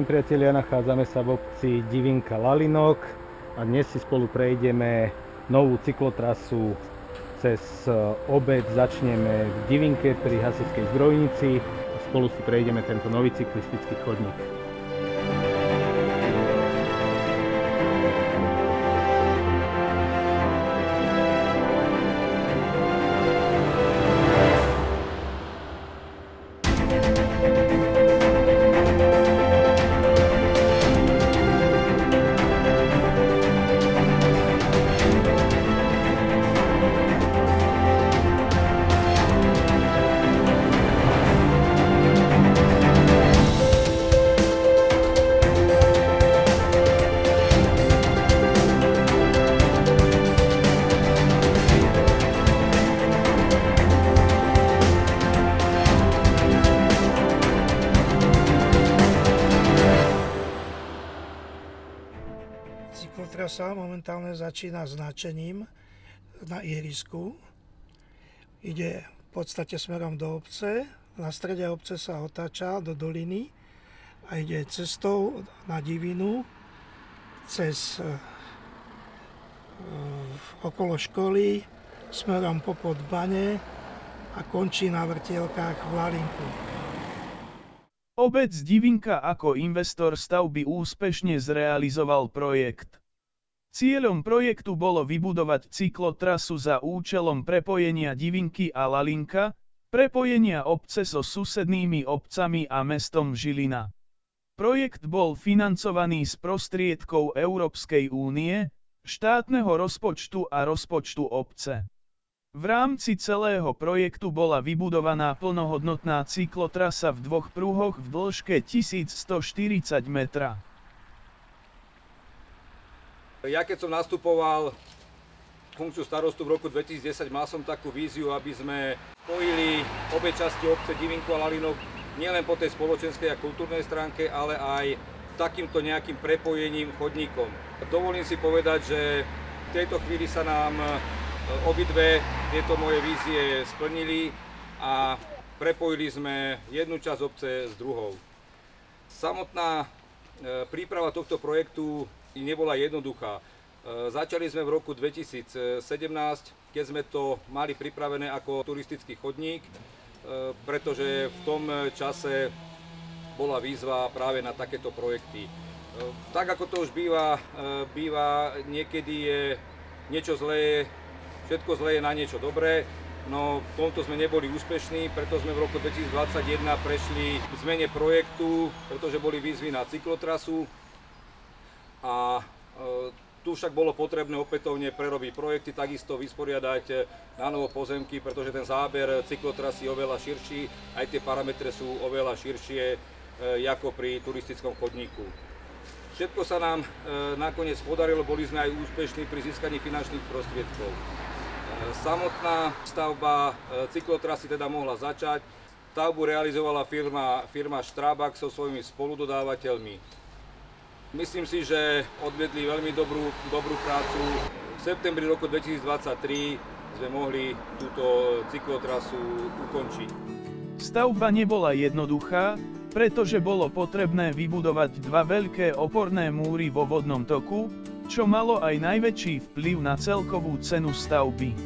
priatelia, nachádzame sa v obci Divinka Lalinok a dnes si spolu prejdeme novú cyklotrasu cez obec. Začneme v Divinke pri hasičskej zbrojnici a spolu si prejdeme tento nový cyklistický chodník. Cyklotrasa momentálne začína značením na ihrisku. Ide v podstate smerom do obce. Na strede obce sa otáča do doliny a ide cestou na divinu cez okolo školy smerom popod Bane a končí na vrtielkách v Lalinku. Obec Divinka ako investor stavby úspešne zrealizoval projekt. Cieľom projektu bolo vybudovať cyklotrasu za účelom prepojenia Divinky a Lalinka, prepojenia obce so susednými obcami a mestom Žilina. Projekt bol financovaný z prostriedkov Európskej únie, štátneho rozpočtu a rozpočtu obce. V rámci celého projektu bola vybudovaná plnohodnotná cyklotrasa v dvoch pruhoch v dĺžke 1140 metra. Ja keď som nastupoval funkciu starostu v roku 2010, mal som takú víziu, aby sme spojili obe časti obce Divinku a Lalinok nielen po tej spoločenskej a kultúrnej stránke, ale aj takýmto nejakým prepojením chodníkom. Dovolím si povedať, že v tejto chvíli sa nám obidve tieto moje vízie splnili a prepojili sme jednu časť obce s druhou. Samotná príprava tohto projektu nebola jednoduchá. Začali sme v roku 2017, keď sme to mali pripravené ako turistický chodník, pretože v tom čase bola výzva práve na takéto projekty. Tak ako to už býva niekedy je niečo zlé, všetko zlé je na niečo dobré, no v tomto sme neboli úspešní, preto sme v roku 2021 prešli k zmene projektu, pretože boli výzvy na cyklotrasu a tu však bolo potrebné opätovne prerobiť projekty, takisto vysporiadať na novo pozemky, pretože ten záber cyklotrasy je oveľa širší, aj tie parametre sú oveľa širšie ako pri turistickom chodníku. Všetko sa nám nakoniec podarilo, boli sme aj úspešní pri získaní finančných prostriedkov. Samotná stavba cyklotrasy teda mohla začať. Stavbu realizovala firma Strabag so svojimi spoludodávateľmi. Myslím si, že odvedli veľmi dobrú prácu. V septembri roku 2023 sme mohli túto cyklotrasu ukončiť. Stavba nebola jednoduchá, pretože bolo potrebné vybudovať dva veľké oporné múry vo vodnom toku, čo malo aj najväčší vplyv na celkovú cenu stavby.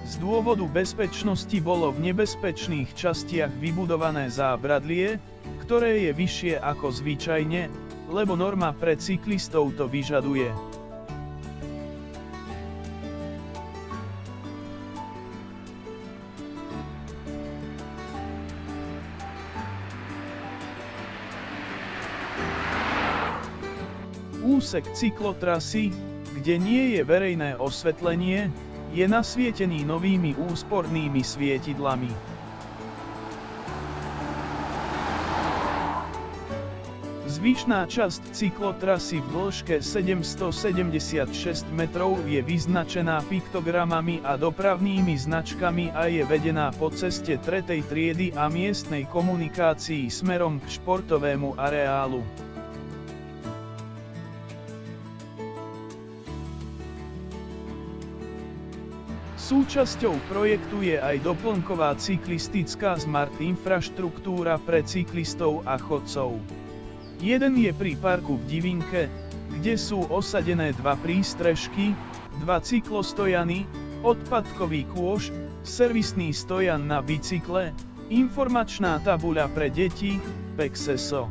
Z dôvodu bezpečnosti bolo v nebezpečných častiach vybudované zábradlie, ktoré je vyššie ako zvyčajne, lebo norma pre cyklistov to vyžaduje. Úsek cyklotrasy, kde nie je verejné osvetlenie, je nasvietený novými úspornými svietidlami. Zvyšná časť cyklotrasy v dĺžke 776 metrov je vyznačená piktogramami a dopravnými značkami a je vedená po ceste 3. triedy a miestnej komunikácii smerom k športovému areálu. Súčasťou projektu je aj doplnková cyklistická smart infraštruktúra pre cyklistov a chodcov. Jeden je pri parku v Divinke, kde sú osadené 2 prístrežky, 2 cyklostojany, odpadkový kôš, servisný stojan na bicykle, informačná tabuľa pre deti, Pexeso.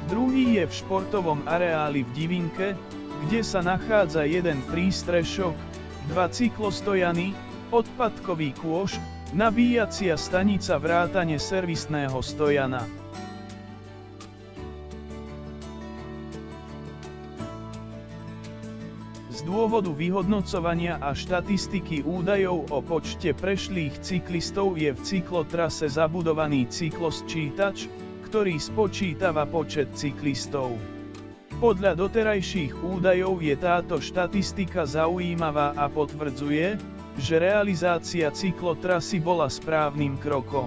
Druhý je v športovom areáli v Divinke, kde sa nachádza jeden prístrešok, 2 cyklostojany, odpadkový kôš, nabíjacia stanica vrátane servisného stojana. Z dôvodu vyhodnocovania a štatistiky údajov o počte prešlých cyklistov je v cyklotrase zabudovaný cyklosčítač, ktorý spočítava počet cyklistov. Podľa doterajších údajov je táto štatistika zaujímavá a potvrdzuje, že realizácia cyklotrasy bola správnym krokom.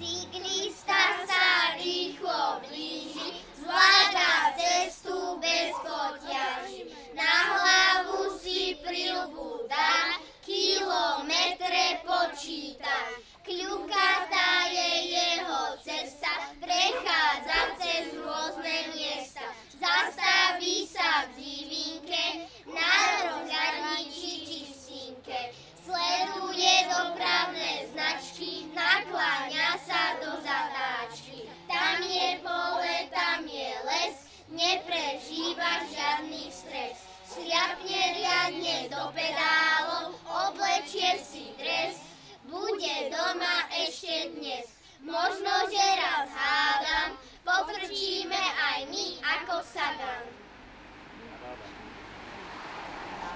Cyklista sa rýchlo blíži, zvláda cestu bez poťaží. Na hlavu si prilbu dá, kilometre počíta. Kľukatá je jeho cesta, prechádza cez rôzne miesta. Zastaví sa v Divinke, na rozhľadniči čistinke. Sleduje dopravné značky, nakláňa sa do zatáčky. Tam je pole, tam je les, neprežíva žiadny stres. Šliapne riadne do pedálov, oblečie si dres, bude doma ešte dnes. Možno, že raz hádam, pokrčíme aj my ako Sagan.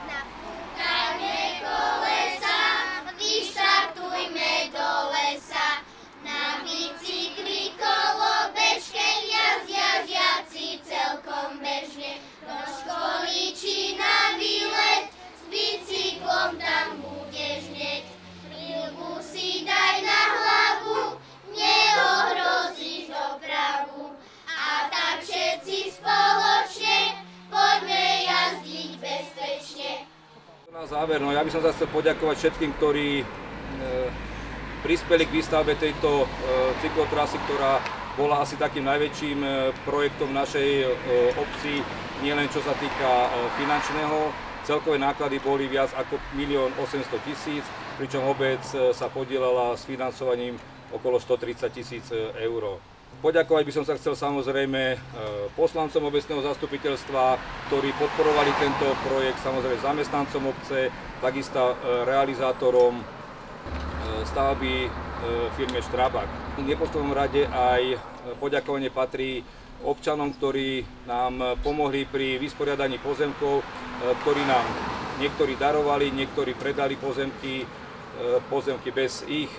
Napúkajme kolesa, vyštartujme do lesa. Na bicykli kolobežke jazdia žiaci celkom bežne. Do školy či na výlet, s bicyklom tam budeš hneď. Prilbu si daj na hlavu, neohrozíš dopravu. A tak všetci spoločne, poďme jazdiť bezpečne. Na záver, ja by som sa chcel poďakovať všetkým, ktorí prispeli k výstavbe tejto cyklotrasy, ktorá bola asi takým najväčším projektom našej obci, nielen čo sa týka finančného. Celkové náklady boli viac ako 1 800 000, pričom obec sa podielala s financovaním okolo 130 000 eur. Poďakovať by som sa chcel samozrejme poslancom obecného zastupiteľstva, ktorí podporovali tento projekt, samozrejme zamestnancom obce, takisto realizátorom stavby firme Strabag. V neposlednom rade aj poďakovanie patrí občanom, ktorí nám pomohli pri vysporiadaní pozemkov, ktorí nám niektorí darovali, niektorí predali pozemky bez ich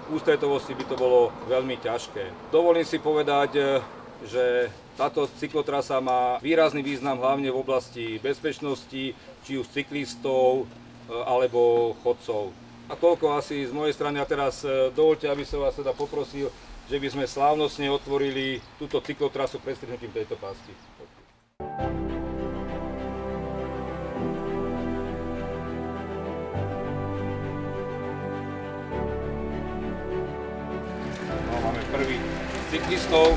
ústretovosti by to bolo veľmi ťažké. Dovolím si povedať, že táto cyklotrasa má výrazný význam hlavne v oblasti bezpečnosti, či už cyklistov alebo chodcov. A toľko asi z mojej strany. A teraz dovoľte, aby som vás teda poprosil, že by sme slávnostne otvorili túto cyklotrasu prestrihnutím tejto pasti. No, máme prvých cyklistov.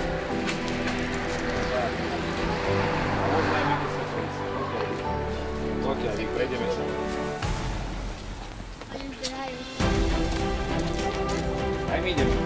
Poďte, prejdeme sa. Aj my ideme.